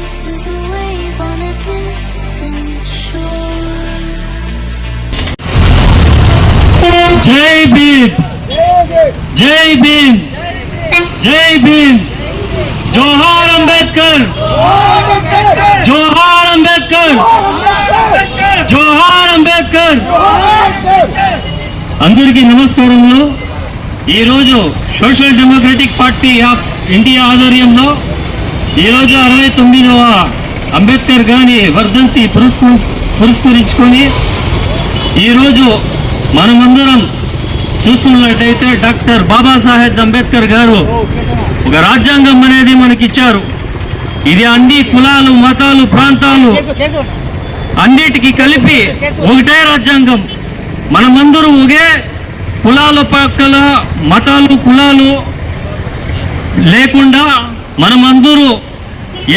is a wave on a distant shore. Jai Bhim, Jai Bhim, Jai Bhim. Johar Ambedkar, Johar Ambedkar, Johar Ambedkar. అందరికీ నమస్కారములు. ఈరోజు social democratic party of India ఆధ్వర్యంలో ఈరోజు 69వ అంబేద్కర్ గారి వర్ధంతి పురస్కరించుకొని ఈరోజు మనమందరం చూస్తున్నట్టయితే డాక్టర్ బాబాసాహెబ్ అంబేద్కర్ గారు ఒక రాజ్యాంగం అనేది మనకిచ్చారు. ఇది అన్ని కులాలు, మతాలు, ప్రాంతాలు అన్నిటికీ కలిపి ఒకటే రాజ్యాంగం. మనమందరూ ఒకే కులాల పక్కల మతాలు కులాలు లేకుండా మనమందరూ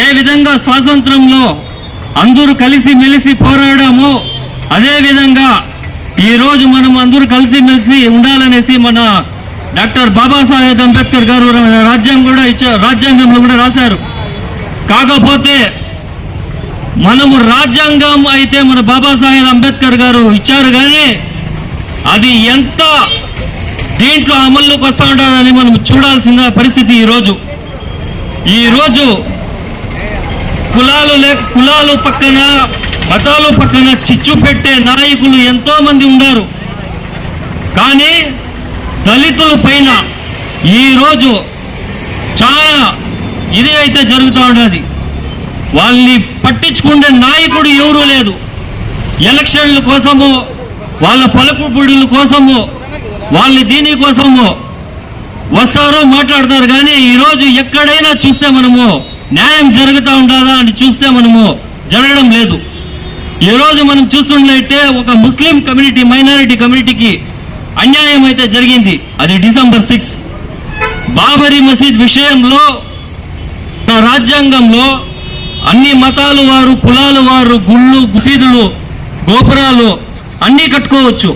ఏ విధంగా స్వాతంత్రంలో అందరూ కలిసి మెలిసి పోరాడామో అదే విధంగా ఈరోజు మనం అందరూ కలిసి మెలిసి ఉండాలనేసి మన డాక్టర్ బాబాసాహెబ్ అంబేద్కర్ గారు రాజ్యాంగంలో కూడా రాశారు. కాకపోతే మనము రాజ్యాంగం అయితే మన బాబాసాహెబ్ అంబేద్కర్ గారు ఇచ్చారు, కానీ అది ఎంత దీంట్లో అమల్లోకి వస్తూ ఉంటుందని మనం చూడాల్సిన పరిస్థితి. ఈరోజు కులాలు పక్కన మతాలు పక్కన చిచ్చు పెట్టే నాయకులు ఎంతో మంది ఉన్నారు. కానీ దళితుల పైన ఈరోజు చాలా ఇది అయితే జరుగుతూ ఉన్నది. వాళ్ళని పట్టించుకునే నాయకుడు ఎవరూ లేదు. ఎలక్షన్ల కోసము, వాళ్ళ పలుకుబడుల కోసము, వాళ్ళ దీనికోసము వస్తారో మాట్లాడతారు, కానీ ఈరోజు ఎక్కడైనా చూస్తే మనము న్యాయం జరుగుతూ ఉండాలా అని చూస్తే మనము జరగడం లేదు. ఈరోజు మనం చూస్తున్నట్లయితే ఒక ముస్లిం కమ్యూనిటీ, మైనారిటీ కమ్యూనిటీకి అన్యాయం అయితే జరిగింది. అది డిసెంబర్ 6 బాబరీ మసీద్ విషయంలో రాజ్యాంగంలో అన్ని మతాలు వారు, కులాలు వారు గుళ్ళు, మసీదులు, గోపురాలు అన్నీ కట్టుకోవచ్చు.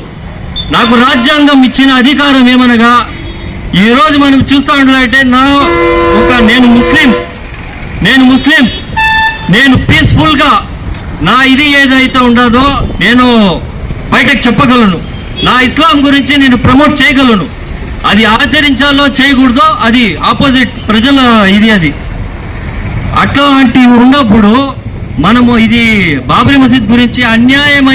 నాకు రాజ్యాంగం ఇచ్చిన అధికారం ఏమనగా ఈరోజు మనం చూస్తూ ఉన్నట్లయితే నేను ముస్లిం నేను పీస్ఫుల్గా నా ఇది ఏదైతే ఉండదో నేను బయటకు చెప్పగలను. నా ఇస్లాం గురించి నేను ప్రమోట్ చేయగలను. అది ఆచరించాలో చేయకూడదో అది ఆపోజిట్ ప్రజల ఇది. అది అట్లాంటి ఉన్నప్పుడు మనము ఇది బాబరీ మసీద్ గురించి అన్యాయం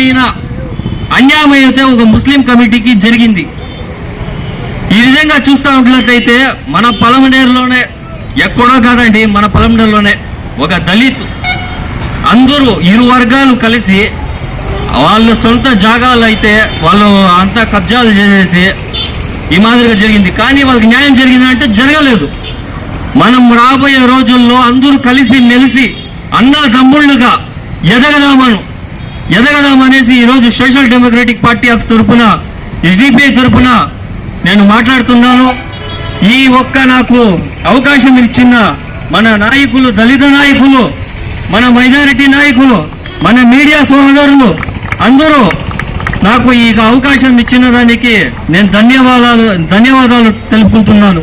అయితే ఒక ముస్లిం కమిటీకి జరిగింది. ఈ విధంగా చూస్తూ ఉన్నట్లయితే మన పలమనేరులోనే, ఎక్కడో కాదండి, మన పలమనేరులోనే ఒక దళిత్ అందరూ ఇరు వర్గాలు కలిసి వాళ్ళ సొంత జాగాలు అయితే వాళ్ళు అంతా కబ్జాలు చేసేసి ఈ మాదిరిగా జరిగింది. కానీ వాళ్ళకి న్యాయం జరిగిందంటే జరగలేదు. మనం రాబోయే రోజుల్లో అందరూ కలిసి మెలిసి అన్నదమ్ముళ్ళుగా ఎదగదామనేసి ఈరోజు సోషల్ డెమోక్రటిక్ పార్టీ ఆఫ్ తరఫున, ఎస్డిపిఐ తరఫున నేను మాట్లాడుతున్నాను. ఈ నాకు అవకాశం ఇచ్చిన మన నాయకులు, దళిత నాయకులు, మన మైనారిటీ నాయకులు, మన మీడియా సోదరులు అందరూ నాకు ఈ అవకాశం ఇచ్చిన దానికి నేను ధన్యవాదాలు తెలుపుకుంటున్నాను.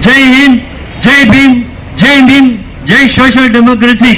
జై హింద్, జై భీమ్, జై భీమ్, జై సోషల్ డెమోక్రసీ.